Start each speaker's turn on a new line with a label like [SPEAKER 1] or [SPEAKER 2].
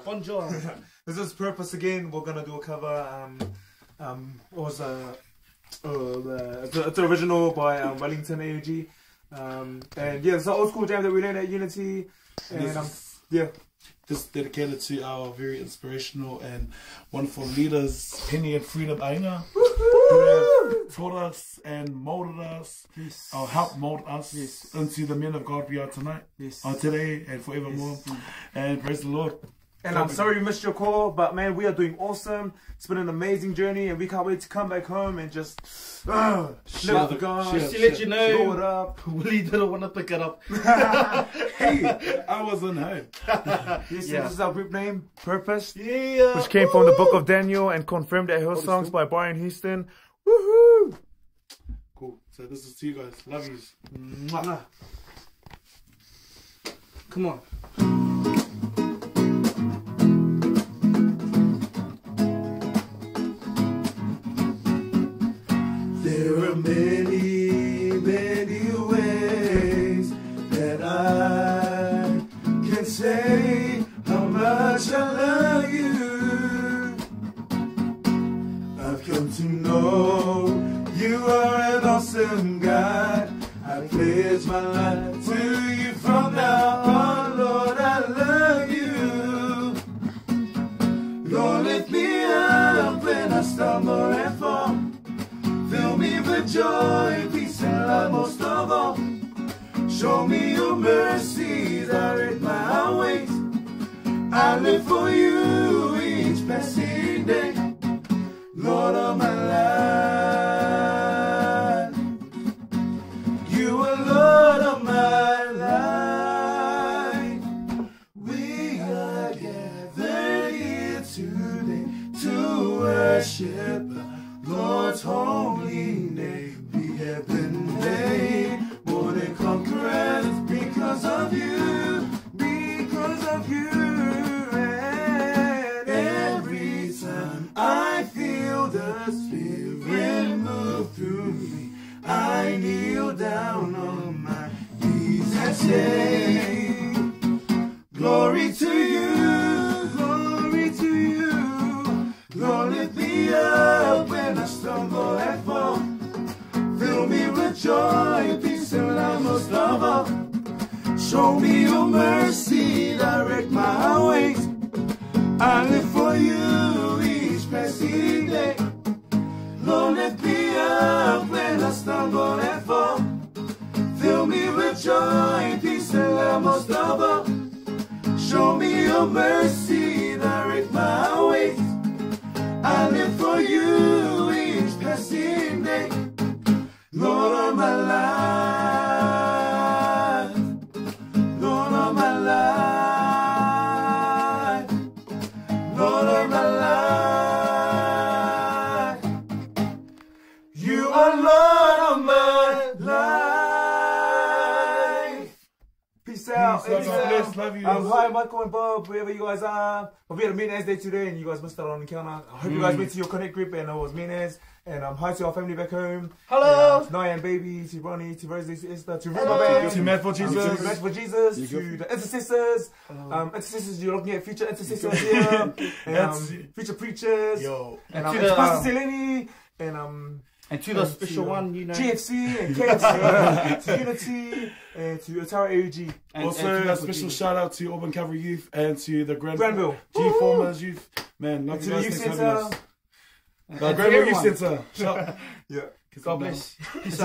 [SPEAKER 1] Bonjour.
[SPEAKER 2] This is Purpose again. We're gonna do a cover. It's the original by Wellington AUG. And yeah, it's an old school jam that we learned at Unity. And yeah.
[SPEAKER 3] This is dedicated to our very inspirational and wonderful leaders, Penny and Freedom Aina, who have taught us and molded us, or helped mold us into the men of God we are tonight, today and forevermore. And praise the Lord.
[SPEAKER 2] And I'm sorry we missed your call, but man, we are doing awesome. It's been an amazing journey, and we can't wait to come back home and just let the God.
[SPEAKER 1] Just to let you know,
[SPEAKER 2] blow it up.
[SPEAKER 1] Willie didn't want to pick it up.
[SPEAKER 3] Hey, I wasn't home.
[SPEAKER 2] This is our group name, Purpose,
[SPEAKER 1] Yeah.
[SPEAKER 2] which came from the Book of Daniel and confirmed at Hillsongs by Brian Houston. Woohoo!
[SPEAKER 3] Cool. So this is to you guys. Love yous.
[SPEAKER 1] Come on.
[SPEAKER 4] There are many, many ways that I can say how much I love you. I've come to know you are an awesome God. I pledge my life to you from now on, Lord, I love you. Lord, lift me up when I stumble and fall. Fill me with joy, peace, and love most of all. Show me your mercy, direct my ways. I live for you each passing day, Lord of my life. You are Lord of my life. We are gathered here today to worship Lord's holy name. We have been made more than conquerors because of you, because of you. And every time I feel the Spirit move through me, I kneel down on my knees and say, glory to you, glory to you. Lord, lift me up when I stumble and fall. Fill me with joy, peace, and love most of all. Show me your mercy, direct my ways. I live for you each passing day. Lord, lift me up when I stumble and fall. Fill me with joy, peace, and love most of all. Show me your mercy, direct my ways. I live for you each passing day, Lord of my life, Lord of my life, Lord of my life. You are Lord of my life. Peace out.
[SPEAKER 3] Love you.
[SPEAKER 2] Hi, Michael and Bob, wherever you guys are. But we had a Menace Day today, and you guys missed out on Encounter. I hope you guys went to your Connect group, and it was Menace. And hi to our family back home.
[SPEAKER 1] Hello.
[SPEAKER 2] To Nyan Baby, to Ronnie, to Rosie, to Esther, to Ruben,
[SPEAKER 3] To Mad for Jesus.
[SPEAKER 2] to Mad for Jesus, to the intercessors. Intercessors, you're looking at future intercessors here. And future preachers.
[SPEAKER 3] Yo.
[SPEAKER 2] And
[SPEAKER 1] to
[SPEAKER 2] to
[SPEAKER 1] the,
[SPEAKER 2] Pastor Seleni.
[SPEAKER 1] And to the special one, you know.
[SPEAKER 2] GFC and KFC, to Unity, and to Otara AUG.
[SPEAKER 3] Also, a special shout out to Auburn Calvary Youth and to the
[SPEAKER 2] Granville
[SPEAKER 3] G-Formers Youth. Man, love
[SPEAKER 2] to
[SPEAKER 3] you
[SPEAKER 2] the
[SPEAKER 3] guys.
[SPEAKER 2] youth
[SPEAKER 3] Thanks for having
[SPEAKER 2] center.
[SPEAKER 3] us. Granville Youth Center. Shout.
[SPEAKER 2] Yeah.
[SPEAKER 3] God bless.
[SPEAKER 1] Peace out.